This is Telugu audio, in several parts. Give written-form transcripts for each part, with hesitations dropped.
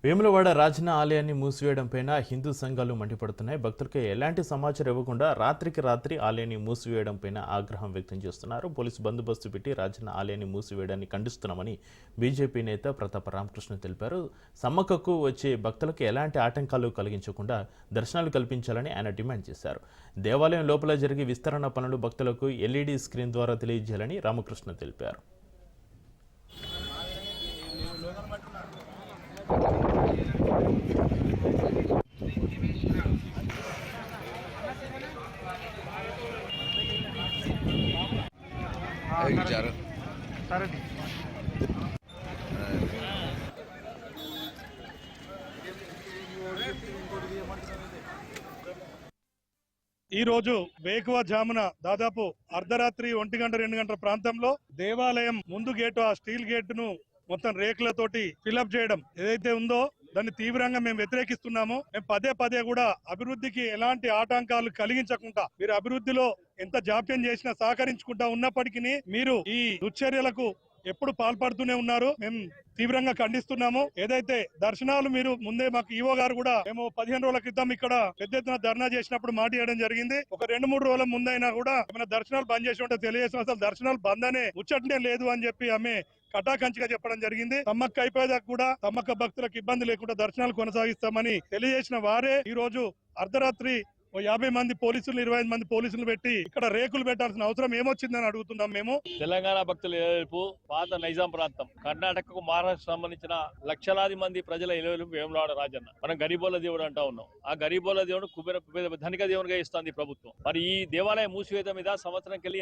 వేములవాడ రాజన్న ఆలయాన్ని మూసివేయడంపైన హిందూ సంఘాలు మండిపడుతున్నాయి. భక్తులకు ఎలాంటి సమాచారం ఇవ్వకుండా రాత్రికి రాత్రి ఆలయాన్ని మూసివేయడంపైన ఆగ్రహం వ్యక్తం చేస్తున్నారు. పోలీసు బందోబస్తు పెట్టి రాజన్న ఆలయాన్ని మూసివేయడాన్ని ఖండిస్తున్నామని బీజేపీ నేత ప్రతాప రామకృష్ణ తెలిపారు. సమ్మక్కకు వచ్చే భక్తులకు ఎలాంటి ఆటంకాలు కలిగించకుండా దర్శనాలు కల్పించాలని ఆయన డిమాండ్ చేశారు. దేవాలయం లోపల జరిగే విస్తరణ పనులు భక్తులకు ఎల్ఈడీ స్క్రీన్ ద్వారా తెలియజేయాలని రామకృష్ణ తెలిపారు. ఈ రోజు వేకువజామున దాదాపు అర్ధరాత్రి 1 గంట 2 గంటల ప్రాంతంలో దేవాలయం ముందు గేటు ఆ స్టీల్ గేట్ ను మొత్తం రేకులతోటి ఫిల్అప్ చేయడం ఏదైతే ఉందో దాన్ని తీవ్రంగా మేము వ్యతిరేకిస్తున్నాము. మేము పదే పదే కూడా అభివృద్ధికి ఎలాంటి ఆటంకాలు కలిగించకుండా మీరు అభివృద్ధిలో ఎంత జాప్యం చేసినా సహకరించుకుంటా ఉన్నప్పటికీ మీరు ఈ దుశ్చర్యలకు ఎప్పుడు పాల్పడుతూనే ఉన్నారు. మేము తీవ్రంగా ఖండిస్తున్నాము. ఏదైతే దర్శనాలు మీరు ముందే మాకు ఈవో గారు కూడా మేము 15 రోజుల క్రితం ఇక్కడ పెద్ద ఎత్తున ధర్నా చేసినప్పుడు మాట ఇవ్వడం జరిగింది. ఒక 2-3 రోజుల ముందైనా కూడా ఏమైనా దర్శనాలు బంద్ చేసి ఉంటే తెలియజేసిన అసలు దర్శనాలు బంద్ అనే ముచ్చటనే లేదు అని చెప్పి ఆమె కటాకంచిగా చెప్పడం జరిగింది. సమ్మక్క అయిపోయేదాకా కూడా సమ్మక్క భక్తులకు ఇబ్బంది లేకుండా దర్శనాలు కొనసాగిస్తామని తెలియజేసిన వారే ఈ రోజు అర్ధరాత్రి 50 మంది పోలీసులు 25 మంది పోలీసులు పెట్టి ఇక్కడ రేకులు పెట్టాల్సిన అవసరం ఏమొచ్చిందని అడుగుతున్నాం. మేము తెలంగాణ భక్తుల ఇలవేల్పు పాత నైజాం ప్రాంతం కర్ణాటకకు మహారాష్ట్ర సంబంధించిన లక్షలాది మంది ప్రజల ఇలవేల్పు వేములవాడ రాజన్న. మనం గరీబోల దేవుడు అంటా ఉన్నాం. ఆ గరీబోల దేవుడు కుబేర ధనిక దేవునిగా ఇస్తుంది ప్రభుత్వం. మరి ఈ దేవాలయం మూసివేత మీద సంవత్సరం కెళ్ళి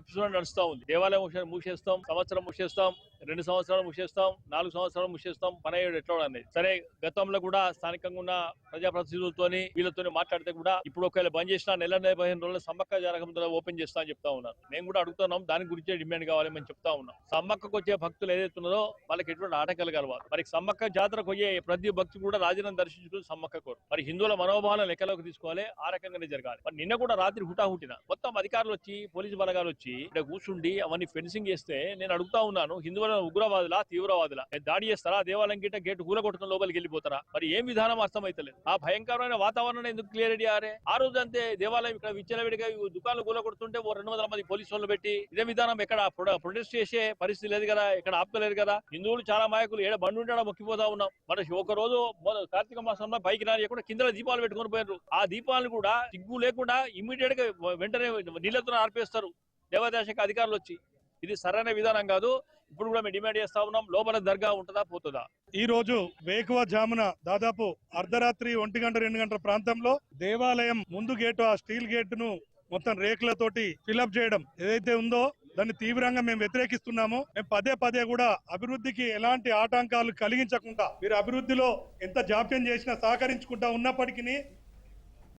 ఎపిసోడ్ నడుస్తా ఉంది. దేవాలయం మూసేస్తాం, సంవత్సరం మూసేస్తాం, 2 సంవత్సరాలు మూసేస్తాం, 4 సంవత్సరాలు మూసేస్తాం, పని ఎట్లా అనేది. సరే, గతంలో కూడా స్థానికంగా ఉన్న ప్రజాప్రతినిధులతోని వీళ్ళతో మాట్లాడితే కూడా ఇప్పుడు ఒకవేళ బంద్ చేసిన నెల 15 రోజులు సమ్మక్క జాతకం ఓపెన్ చేస్తా అని చెప్తా ఉన్నారు. మేము కూడా అడుగుతున్నాం, దాని గురించే డిమాండ్ కావాలి మేము చెప్తా ఉన్నాం. సమ్మక్కకు వచ్చే భక్తులు ఏదైతే ఉన్నదో వాళ్ళకి ఎటువంటి ఆటంకాలు కలవాలి. మరి సమ్మక్క జాతరకు పోయే ప్రతి భక్తులు కూడా రాజులను దర్శించుకుని సమ్మక్క కోరు. మరి హిందువుల మనోభావాలను లెక్కలోకి తీసుకోవాలి, ఆ రకంగానే జరగాలి. మరి నిన్న కూడా రాత్రి హుటాహుటిన మొత్తం అధికారులు వచ్చి పోలీసు బలగాలు వచ్చి ఇక్కడ కూర్చుండి అవన్నీ ఫెన్సింగ్ చేస్తే నేను అడుగుతా ఉన్నాను, హిందువుల ఉగ్రవాదులా తీవ్రవాదులా దాడి చేస్తారా? దేవాలయం గిట్ట గేటు కూలగొట్టుకుని లోపలికి వెళ్ళిపోతారా? మరి ఏం విధానం అర్థమైతలేదు. ఆ భయంకరమైన వాతావరణం ఎందుకు క్లియర్ అయ్యారే? ఆ రోజు అంతే దేవాలయం ఇక్కడ విచ్చలవిడిగా దుకాణాలు కూలగొడుతుంటే 200 మంది పోలీసు వాళ్ళు పెట్టి ఇదే విధానం ఎక్కడ ప్రొటెస్ట్ చేసే పరిస్థితి లేదు కదా, ఇక్కడ ఆపుకోలేదు కదా. హిందువులు చాలా మాయకులు ఏడ బండి ఉండడం మొక్కిపోతా ఉన్నాం. మన ఒక రోజు కార్తీక మాసంలో పైకి రానియకుండా కింద దీపాలు పెట్టుకుని పోయారు. ఆ దీపాలను కూడా సిగ్గు లేకుండా ఇమ్మీడియట్ గా వెంటనే నీళ్లతో ఆర్పేస్తారు దేవాదాయ శాఖ అధికారులు వచ్చి. ఇది సరైన విధానం కాదు. ఇప్పుడు కూడా మేము డిమాండ్ చేస్తా ఉన్నాం, లోపల దర్గా ఉంటుందా పోతుందా? ఈ రోజు వేకువజామున దాదాపు అర్ధరాత్రి 1 గంట 2 గంటల ప్రాంతంలో దేవాలయం ముందు గేటు ఆ స్టీల్ గేట్ ను మొత్తం రేకులతోటి ఫిల్అప్ చేయడం ఏదైతే ఉందో దాన్ని తీవ్రంగా మేము వ్యతిరేకిస్తున్నాము. మేము పదే పదే కూడా అభివృద్ధికి ఎలాంటి ఆటంకాలు కలిగించకుండా మీరు అభివృద్ధిలో ఎంత జాప్యం చేసినా సహకరించుకుంటా ఉన్నప్పటికీ